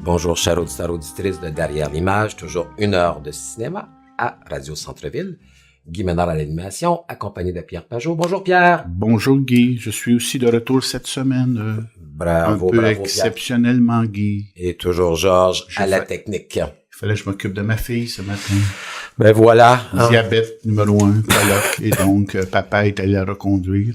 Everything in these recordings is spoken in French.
Bonjour, chers auditeurs, auditrices de Derrière l'image, toujours 1 heure de cinéma à Radio Centre-Ville. Guy Ménard à l'animation, accompagné de Pierre Pajot. Bonjour Pierre. Bonjour Guy, je suis aussi de retour cette semaine. Bravo, un peu bravo exceptionnellement Pierre. Guy. Et toujours Georges à la technique. Il fallait que je m'occupe de ma fille ce matin. Ben voilà. Diabète numéro 1, coloc, et donc papa est allé la reconduire.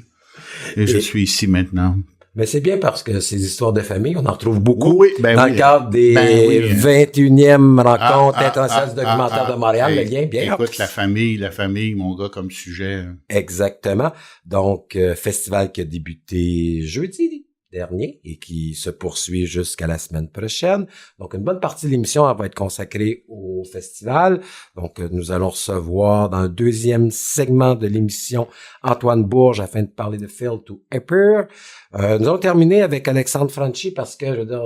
Et je suis ici maintenant. Mais c'est bien parce que ces histoires de famille, on en retrouve beaucoup dans le cadre des 21e rencontres internationales documentaires de Montréal. Hey, bien. Écoute, la famille, mon gars, comme sujet. Exactement. Donc, festival qui a débuté jeudi dernier et qui se poursuit jusqu'à la semaine prochaine. Donc, une bonne partie de l'émission va être consacrée au festival. Donc, nous allons recevoir dans le deuxième segment de l'émission Antoine Bourges afin de parler de Field to Appear. Nous allons terminer avec Alexandre Franchi parce que, je veux dire,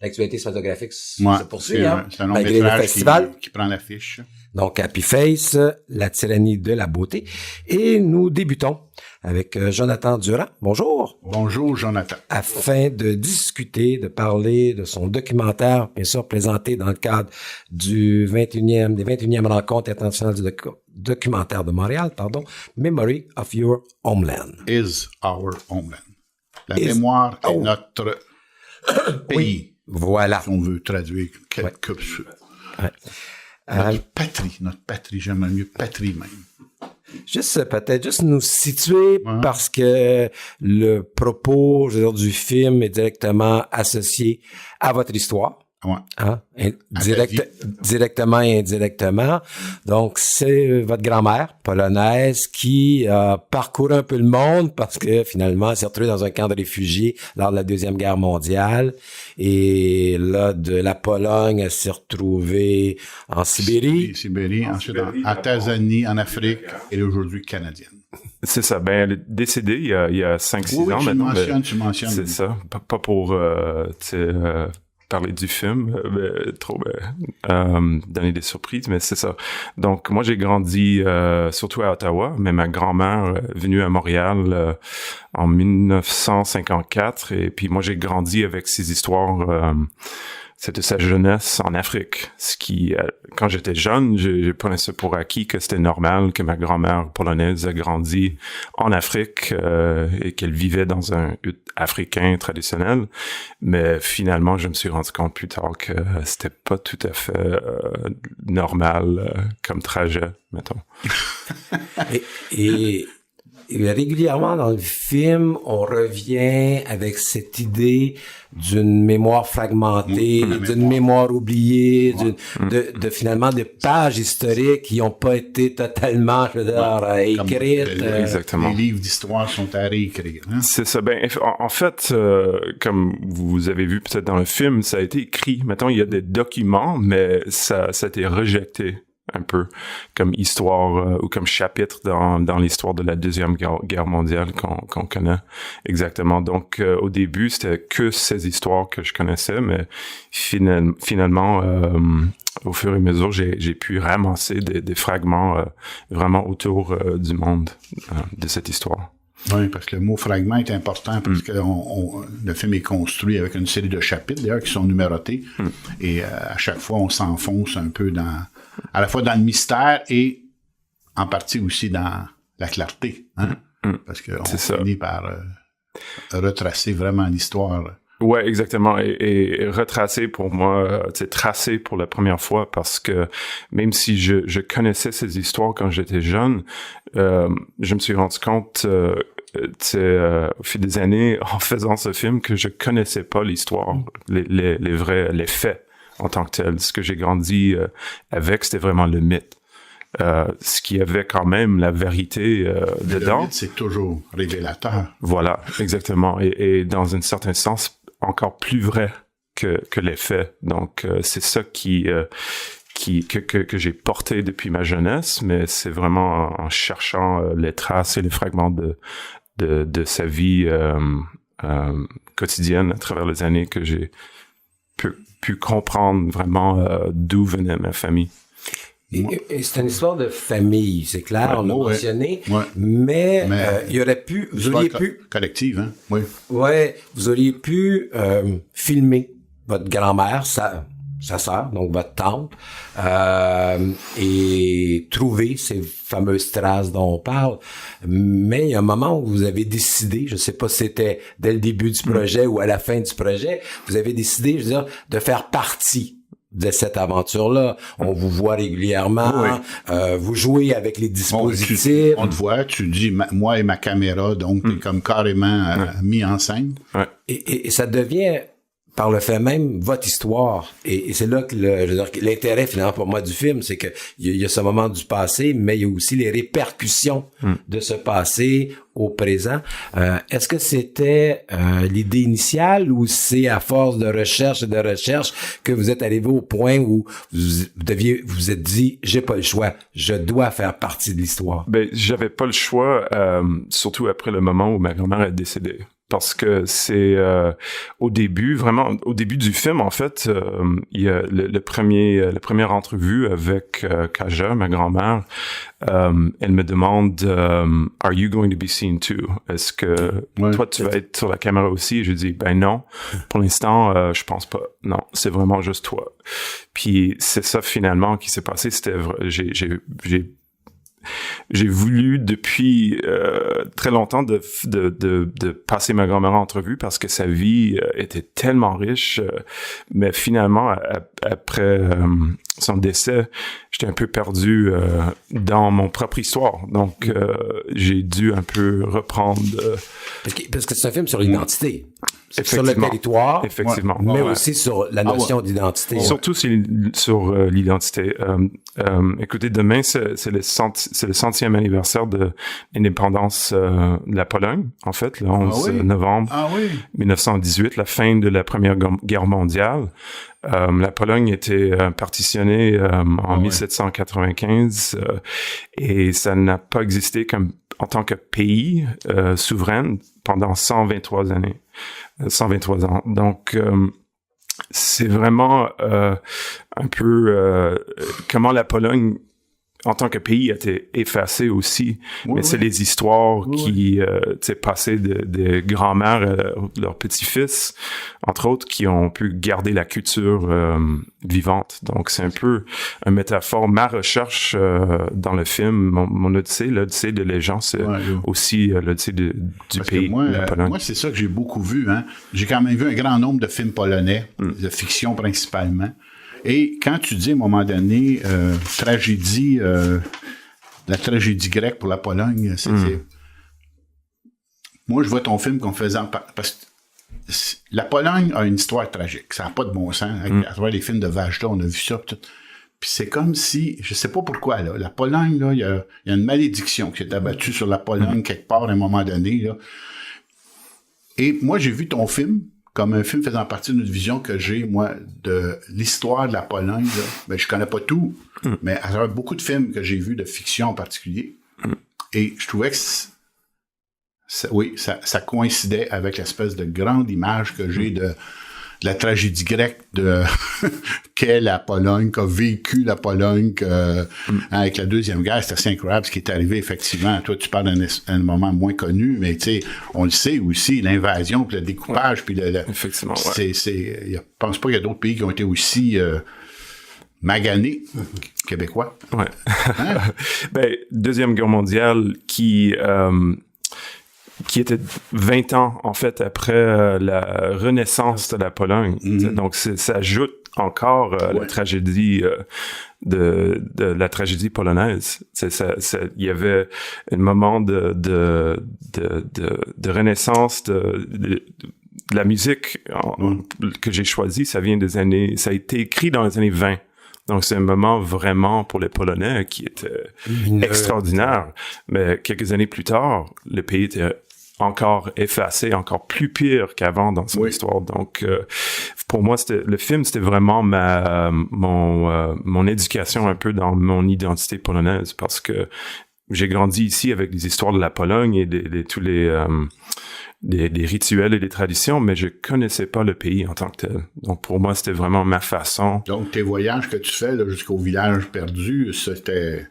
l'actualité cinématographique se poursuit, c'est un long malgré le festival qui prend l'affiche. Donc, Happy Face, La tyrannie de la beauté. Et nous débutons avec Jonathan Durand. Bonjour. Bonjour, Jonathan. Afin de discuter, de parler de son documentaire, bien sûr, présenté dans le cadre des 21e rencontres internationales du documentaire de Montréal, Memory of Your Homeland. Is our homeland. La mémoire est notre pays. Oui, voilà. Si on veut traduire quelque chose. Notre patrie, j'aimerais mieux patrie même. Peut-être nous situer parce que le propos, je veux dire, du film est directement associé à votre histoire. Ouais. Directement et indirectement. Donc, c'est votre grand-mère polonaise qui a parcouru un peu le monde parce que finalement, elle s'est retrouvée dans un camp de réfugiés lors de la Deuxième Guerre mondiale. Et là, de la Pologne, elle s'est retrouvée en Sibérie. Ensuite en Tanzanie, en Afrique, et aujourd'hui canadienne. C'est ça. Ben, elle est décédée il y a 5-6 ans maintenant. Tu mentionnes. C'est ça. Pas pour, parler du film, donner des surprises, mais c'est ça. Donc, moi, j'ai grandi surtout à Ottawa, mais ma grand-mère est venue à Montréal en 1954, et puis moi, j'ai grandi avec ces histoires... c'était sa jeunesse en Afrique. Ce qui, quand j'étais jeune, je prenais ça pour acquis que c'était normal que ma grand-mère polonaise a grandi en Afrique et qu'elle vivait dans un hut africain traditionnel. Mais finalement, je me suis rendu compte plus tard que c'était pas tout à fait normal comme trajet, mettons. Et régulièrement dans le film, on revient avec cette idée d'une mémoire fragmentée, d'une mémoire oubliée, de finalement de pages historiques qui n'ont pas été totalement, je veux dire, écrites. Exactement. Les livres d'histoire sont à réécrire. Hein? C'est ça. Ben, en fait, comme vous avez vu peut-être dans le film, ça a été écrit. Mettons, il y a des documents, mais ça a été rejeté un peu comme histoire ou comme chapitre dans l'histoire de la Deuxième Guerre mondiale qu'on connaît exactement. Donc, au début, c'était que ces histoires que je connaissais, mais finalement, au fur et à mesure, j'ai pu ramasser des fragments vraiment autour du monde de cette histoire. Oui, parce que le mot fragment est important parce que le film est construit avec une série de chapitres, d'ailleurs, qui sont numérotés. Et à chaque fois, on s'enfonce un peu à la fois dans le mystère et en partie aussi dans la clarté. Hein? Parce qu'on finit par retracer vraiment l'histoire. Ouais, exactement. Et retracer pour moi, tracer pour la première fois parce que même si je connaissais ces histoires quand j'étais jeune, je me suis rendu compte au fil des années en faisant ce film que je connaissais pas l'histoire, les faits en tant que tel. Ce que j'ai grandi avec, c'était vraiment le mythe. Ce qui avait quand même la vérité dedans. Le mythe, c'est toujours révélateur. Voilà, exactement. Et dans un certain sens, encore plus vrai que les faits. Donc, c'est ça que j'ai porté depuis ma jeunesse, mais c'est vraiment en cherchant les traces et les fragments de sa vie quotidienne à travers les années que j'ai pu comprendre vraiment d'où venait ma famille. Et c'est une histoire de famille, c'est clair, on l'a mentionné, mais il y aurait vous auriez pu... collective, hein? Oui. Ouais, vous auriez pu filmer votre grand-mère, sa sœur, donc votre tante, et trouver ces fameuses traces dont on parle. Mais il y a un moment où vous avez décidé, je sais pas si c'était dès le début du projet ou à la fin du projet, vous avez décidé, je veux dire, de faire partie de cette aventure-là. On vous voit régulièrement, vous jouez avec les dispositifs. On te voit, tu dis moi et ma caméra, donc t'es comme carrément mis en scène. Ouais. Et ça devient, par le fait même, votre histoire. Et c'est là que je veux dire, l'intérêt finalement pour moi du film, c'est que il y a ce moment du passé, mais il y a aussi les répercussions de ce passé au présent. Est-ce que c'était l'idée initiale ou c'est à force de recherche et de recherche que vous êtes arrivé au point où vous êtes dit, j'ai pas le choix, je dois faire partie de l'histoire? Ben, j'avais pas le choix, surtout après le moment où ma grand-mère est décédée. Parce que c'est au début du film, en fait, il y a la première entrevue avec Kaja, ma grand-mère. Elle me demande Are you going to be seen too? Est-ce que toi tu vas être sur la caméra aussi? Et je dis ben non. Pour l'instant, je pense pas. Non, c'est vraiment juste toi. Puis c'est ça finalement qui s'est passé. C'était j'ai voulu depuis très longtemps de passer ma grand-mère en entrevue parce que sa vie était tellement riche, mais finalement après son décès, j'étais un peu perdu dans mon propre histoire. Donc j'ai dû un peu reprendre parce que c'est un film sur l'identité. Sur le territoire, effectivement, mais aussi sur la notion d'identité. Surtout sur l'identité. Écoutez, demain c'est le 100e anniversaire de l'indépendance de la Pologne, en fait, le 11 novembre 1918, la fin de la Première Guerre mondiale. La Pologne était partitionnée en 1795 et ça n'a pas existé en tant que pays souverain pendant 123 années. 123 ans. Donc, c'est vraiment un peu comment la Pologne, en tant que pays, a été effacée aussi. Mais c'est les histoires qui, tu sais, passaient des grands-mères à leurs petits-fils, entre autres, qui ont pu garder la culture vivante. Donc, c'est un peu une métaphore. Ma recherche dans le film, mon odyssée de Légende, c'est aussi l'odyssée du pays, la Pologne. Moi, c'est ça que j'ai beaucoup vu. Hein. J'ai quand même vu un grand nombre de films polonais, de fiction principalement. Et quand tu dis à un moment donné la tragédie grecque pour la Pologne, moi je vois ton film comme faisant parce que la Pologne a une histoire tragique, ça n'a pas de bon sens. À travers les films de Vajda, on a vu ça. Puis c'est comme si, je sais pas pourquoi, là, la Pologne, là, il y a une malédiction qui s'est abattue sur la Pologne quelque part à un moment donné. Là. Et moi j'ai vu ton film comme un film faisant partie d'une vision que j'ai, moi, de l'histoire de la Pologne. Là. Ben, je connais pas tout, mais à travers beaucoup de films que j'ai vus, de fiction en particulier. Et je trouvais que ça coïncidait avec l'espèce de grande image que j'ai de la tragédie grecque qu'est la Pologne, qu'a vécu la Pologne, avec la Deuxième Guerre. C'est assez incroyable ce qui est arrivé, effectivement. Toi, tu parles d'un moment moins connu, mais tu sais, on le sait aussi, l'invasion, puis le découpage, puis effectivement, je pense pas qu'il y a d'autres pays qui ont été aussi maganés québécois. Ouais. Hein? Ben, Deuxième Guerre mondiale qui était 20 ans, en fait, après la renaissance de la Pologne. Donc, ça ajoute encore la tragédie de la tragédie polonaise. Il y avait un moment de renaissance de la musique que j'ai choisi. Ça a été écrit dans les années 20. Donc, c'est un moment vraiment pour les Polonais qui était extraordinaire. Mais quelques années plus tard, le pays était encore effacé, encore plus pire qu'avant dans son histoire. Donc, pour moi, le film, c'était vraiment mon éducation un peu dans mon identité polonaise parce que j'ai grandi ici avec les histoires de la Pologne et tous les des rituels et des traditions, mais je connaissais pas le pays en tant que tel. Donc, pour moi, c'était vraiment ma façon. Donc, tes voyages que tu fais là, jusqu'au village perdu, c'était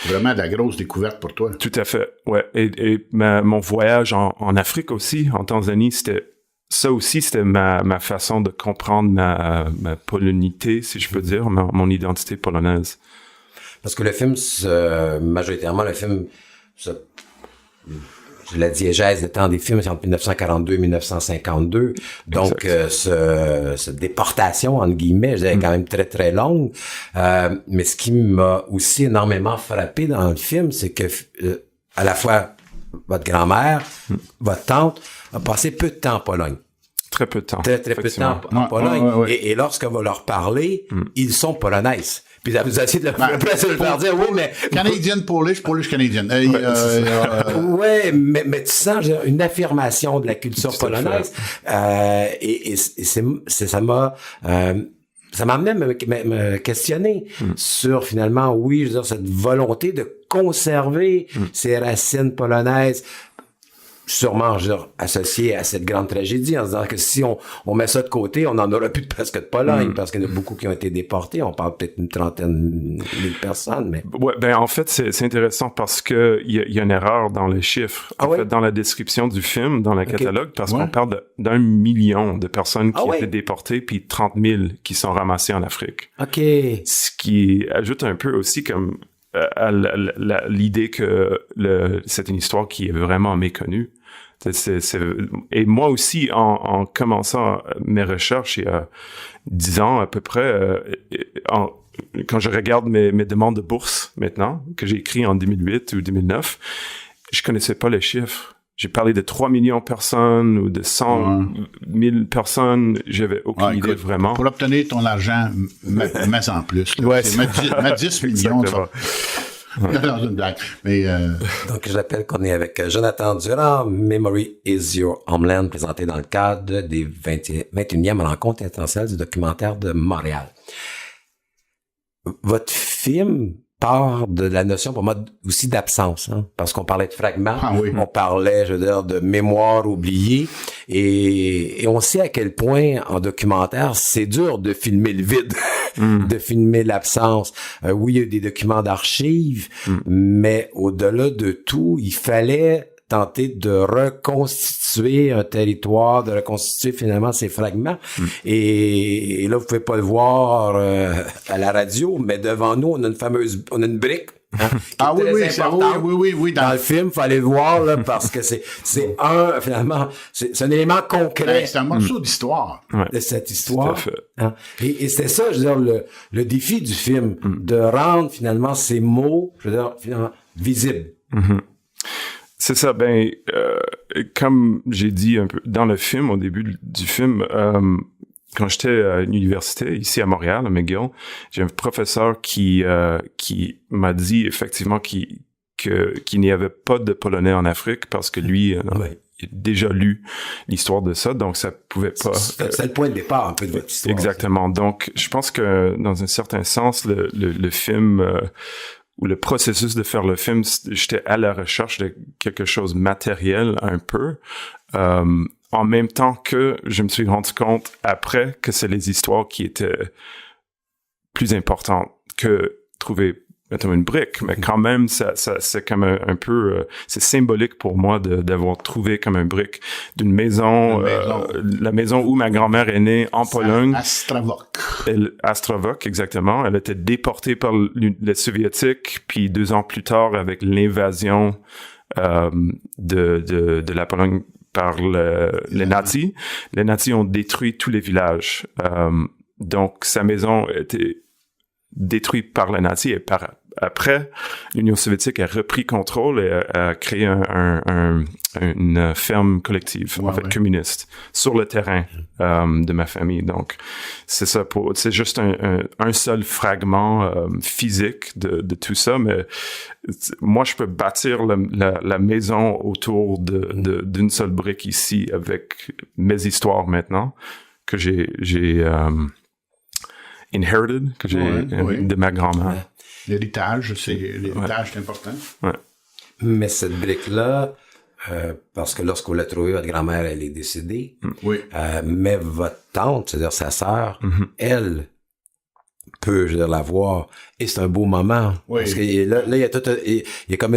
vraiment de la grosse découverte pour toi. Tout à fait, ouais. Et mon voyage en Afrique aussi, en Tanzanie, c'était ça aussi, c'était ma façon de comprendre ma polonité, si je peux dire, mon identité polonaise. Parce que le film, majoritairement, la diégèse étant des films entre 1942 et 1952. Donc, cette déportation, entre guillemets, je dirais quand même très, très longue. Mais ce qui m'a aussi énormément frappé dans le film, c'est que à la fois votre grand-mère, votre tante, a passé peu de temps en Pologne. Très peu de temps. Très peu de temps en Pologne. Ouais. Et lorsqu'on va leur parler, ils sont polonaises. Puis vous essayez de leur dire, oui, mais... Canadienne Polish canadienne. Ouais, mais tu sens une affirmation de la culture polonaise. Et ça m'a amené à me questionner sur, finalement, oui, je veux dire, cette volonté de conserver ces racines polonaises, sûrement, je veux dire, associées à cette grande tragédie, en se disant que si on met ça de côté, on n'en aura plus presque de Pologne, parce qu'il y en a beaucoup qui ont été déportés. On parle peut-être une trentaine de personnes, mais... Ouais, ben, en fait, c'est intéressant parce que il y a une erreur dans les chiffres. En fait, dans la description du film, dans le catalogue, parce qu'on parle d'1 million de personnes qui étaient déportées, puis 30 000 qui sont ramassées en Afrique. OK. Ce qui ajoute un peu aussi comme à l'idée que c'est une histoire qui est vraiment méconnue. Et moi aussi, en commençant mes recherches il y a 10 ans à peu près, quand je regarde mes demandes de bourse maintenant, que j'ai écrit en 2008 ou 2009, je connaissais pas les chiffres. J'ai parlé de 3 millions de personnes ou de 100 000 personnes. J'avais aucune idée vraiment. Pour obtenir ton argent, mets en plus. Ouais, mets 10 millions. Non, une blague. Mais Donc, je rappelle qu'on est avec Jonathan Durand, Memory is Your Homeland, présenté dans le cadre des 21e rencontres internationales du documentaire de Montréal. Votre film part de la notion, pour moi, aussi d'absence, hein, parce qu'on parlait de fragments, on parlait, je veux dire, de mémoire oubliée, et on sait à quel point, en documentaire, c'est dur de filmer le vide, de filmer l'absence. Oui, il y a des documents d'archives, mais au-delà de tout, il fallait tenter de reconstituer un territoire, de reconstituer finalement ces fragments. Et là, vous pouvez pas le voir à la radio, mais devant nous, on a une brique. Hein, oui. Dans le film, fallait le voir là, parce que c'est un élément concret. C'est un morceau d'histoire. De cette histoire. Hein. Et c'était ça, je veux dire, le défi du film, de rendre finalement ces mots, je veux dire, finalement, visibles. C'est ça, comme j'ai dit un peu dans le film, au début du film, quand j'étais à l'université, ici à Montréal, à McGill, j'ai un professeur qui m'a dit effectivement qu'il n'y avait pas de Polonais en Afrique parce que lui, il a déjà lu l'histoire de ça, donc ça pouvait pas... C'est le point de départ un peu de votre histoire. Exactement. Donc, je pense que dans un certain sens, le film... ou le processus de faire le film, j'étais à la recherche de quelque chose de matériel un peu, en même temps que je me suis rendu compte après que c'est les histoires qui étaient plus importantes que trouver mettons une brique, mais quand même ça c'est comme un peu c'est symbolique pour moi d'avoir trouvé comme un brique d'une maison, la maison où ma grand-mère est née en Pologne. Astravok, exactement. Elle était déportée par les Soviétiques, puis 2 ans plus tard avec l'invasion de la Pologne par les nazis. Les nazis ont détruit tous les villages. Donc sa maison était détruite par les nazis et après, l'Union soviétique a repris contrôle et a créé une ferme collective, communiste, sur le terrain de ma famille. Donc, c'est ça. C'est juste un seul fragment physique de tout ça, mais moi, je peux bâtir la maison autour d'une seule brique ici avec mes histoires maintenant que j'ai inherited, que j'ai de ma grand-mère. L'héritage, c'est important. Ouais. Mais cette brique-là, parce que lorsqu'on l'a trouvée, votre grand-mère, elle est décédée. Mais votre tante, c'est-à-dire sa sœur, elle peut, je veux dire, la voir. Et c'est un beau moment. Parce que là, il y a comme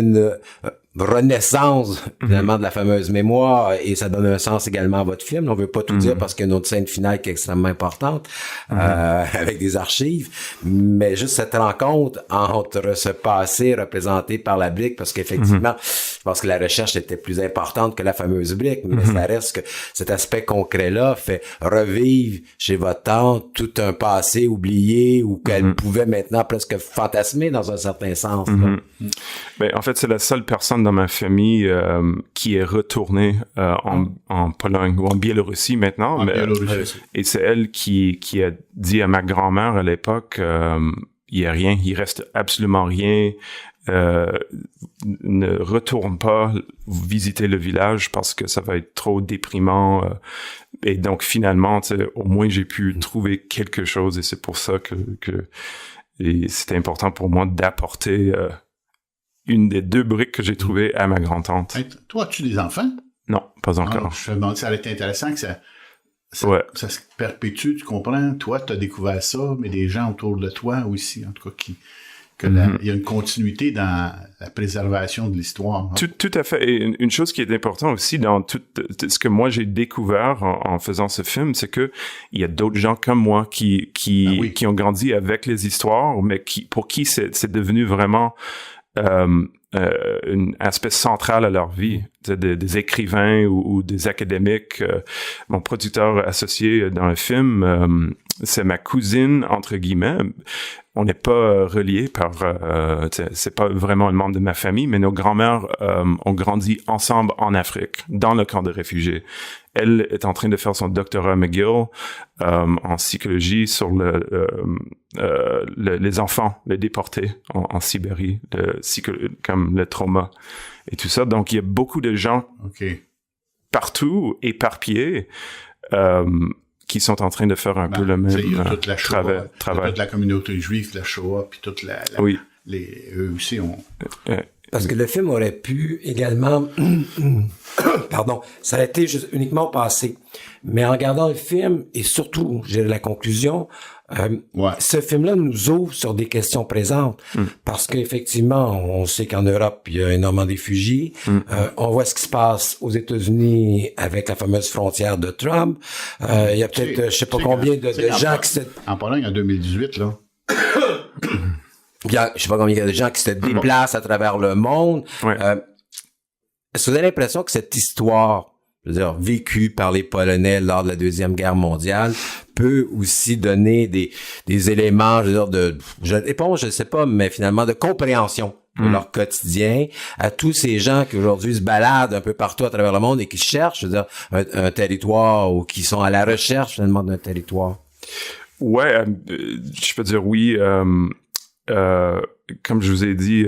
renaissance finalement de la fameuse mémoire, et ça donne un sens également à votre film. On veut pas tout dire parce qu'il y a une autre scène finale qui est extrêmement importante avec des archives, mais juste cette rencontre entre ce passé représenté par la brique, parce qu'effectivement je pense que la recherche était plus importante que la fameuse brique, mais ça reste que cet aspect concret-là fait revivre chez votre tante tout un passé oublié ou qu'elle pouvait maintenant presque fantasmer dans un certain sens. Ben, en fait, c'est la seule personne dans ma famille qui est retournée en Pologne ou en Biélorussie maintenant. Et c'est elle qui a dit à ma grand-mère à l'époque, il y a rien, il reste absolument rien. Ne retourne pas visiter le village parce que ça va être trop déprimant. Et donc finalement, au moins j'ai pu trouver quelque chose, et c'est pour ça que et c'était important pour moi d'apporter une des 2 briques que j'ai trouvées à ma grand-tante. Hey, toi, as-tu des enfants? Non, pas encore. Je me demandais si ça allait être intéressant que ça se perpétue, tu comprends? Toi, tu as découvert ça, mais des gens autour de toi aussi, en tout cas, il y a une continuité dans la préservation de l'histoire. Hein? Tout à fait. Et une chose qui est importante aussi dans tout ce que moi j'ai découvert en faisant ce film, c'est que il y a d'autres gens comme moi qui ont grandi avec les histoires, mais pour qui c'est devenu vraiment un aspect central à leur vie, des écrivains ou des académiques. Mon producteur associé dans le film, c'est ma cousine, entre guillemets. On n'est pas reliés par... c'est pas vraiment un membre de ma famille, mais nos grands-mères ont grandi ensemble en Afrique, dans le camp de réfugiés. Elle est en train de faire son doctorat McGill en psychologie sur les enfants, les déportés en Sibérie, comme le trauma et tout ça. Donc, il y a beaucoup de gens partout, éparpillés, qui sont en train de faire un peu le même travail. Toute la communauté juive, la Shoah, puis toute eux aussi ont... Parce que le film aurait pu également, s'arrêter juste uniquement au passé. Mais en regardant le film, et surtout, j'ai la conclusion, ce film-là nous ouvre sur des questions présentes. Parce qu'effectivement, on sait qu'en Europe, il y a énormément de réfugiés. On voit ce qui se passe aux États-Unis avec la fameuse frontière de Trump. Il y a peut-être, je sais pas combien de gens qui se... En Pologne, en 2018, là... Je sais pas combien il y a de gens qui se déplacent à travers le monde. Est-ce que vous avez l'impression que cette histoire, je veux dire, vécue par les Polonais lors de la Deuxième Guerre mondiale, peut aussi donner des éléments, je veux dire, je sais pas, mais finalement de compréhension de leur quotidien à tous ces gens qui aujourd'hui se baladent un peu partout à travers le monde et qui cherchent, je veux dire, un territoire ou qui sont à la recherche finalement d'un territoire? Ouais, je peux dire oui. Comme je vous ai dit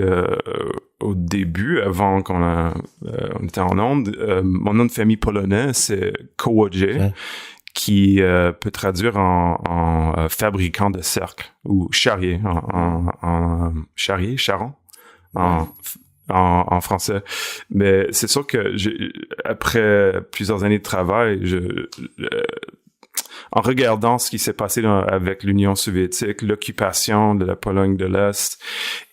au début, avant qu'on était en onde, mon nom de famille polonais, c'est Kołodziej, qui peut traduire en fabricant de cercles ou charrier, charron, en français. Mais c'est sûr que après plusieurs années de travail, en regardant ce qui s'est passé avec l'Union soviétique, l'occupation de la Pologne de l'Est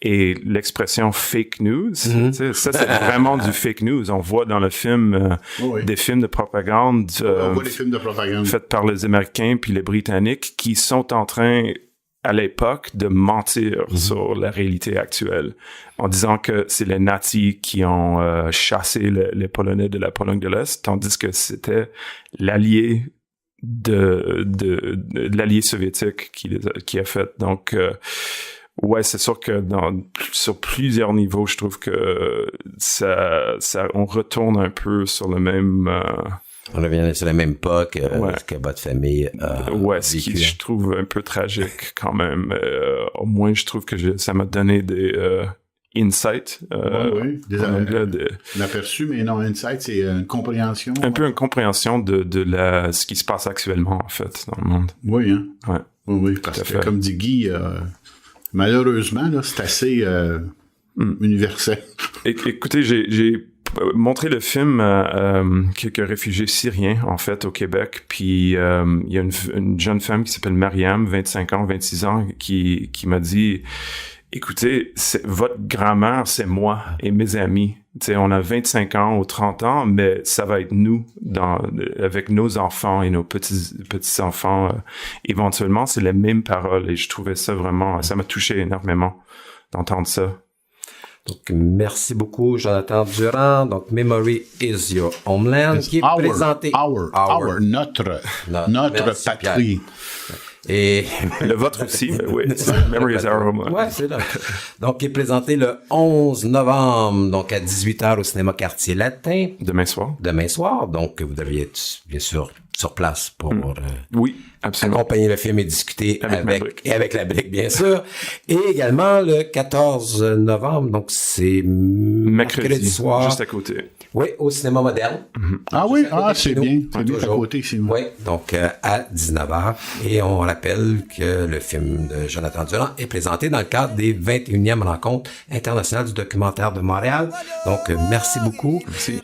et l'expression fake news, ça c'est vraiment du fake news. On voit dans le film des films de propagande, faits par les Américains puis les Britanniques qui sont en train à l'époque de mentir sur la réalité actuelle en disant que c'est les nazis qui ont chassé les Polonais de la Pologne de l'Est, tandis que c'était l'allié de l'allié soviétique qui a fait. Donc c'est sûr que sur plusieurs niveaux, je trouve que ça on retourne un peu sur le même on revient sur la même époque que votre famille a ce qui je trouve un peu tragique quand même. Au moins je trouve que ça m'a donné des insight, un aperçu, mais non, insight, c'est une compréhension. Un peu une compréhension de ce qui se passe actuellement, en fait, dans le monde. Oui, hein? Oui, parce que, comme dit Guy, malheureusement, là, c'est assez universel. Écoutez, j'ai montré le film à quelques réfugiés syriens, en fait, au Québec, puis il y a une jeune femme qui s'appelle Mariam, 25 ans, 26 ans, qui m'a dit... Écoutez, votre grand-mère, c'est moi et mes amis. T'sais, on a 25 ans ou 30 ans, mais ça va être nous avec nos enfants et nos petits-enfants. Éventuellement, c'est les mêmes paroles et je trouvais ça vraiment, ça m'a touché énormément d'entendre ça. Donc, merci beaucoup, Jonathan Durand. Donc, Memory is Your Homeland, qui est présenté... Notre merci, patrie. Pierre. Et le vôtre aussi, mais oui. Memory is Our Homeland. Ouais, c'est là. Donc, qui est présenté le 11 novembre, donc à 18h au cinéma Quartier Latin. Demain soir. Demain soir. Donc, vous devriez être, bien sûr, sur place pour oui, absolument. accompagner le film et discuter avec la brique, bien sûr. Et également le 14 novembre, donc c'est mercredi soir. Juste à côté. Oui, au cinéma moderne. Ah oui, c'est bien. C'est bien à toujours. côté, c'est Oui, donc à 19h. Et on rappelle que le film de Jonathan Durand est présenté dans le cadre des 21e rencontres internationales du documentaire de Montréal. Donc, merci beaucoup. Merci.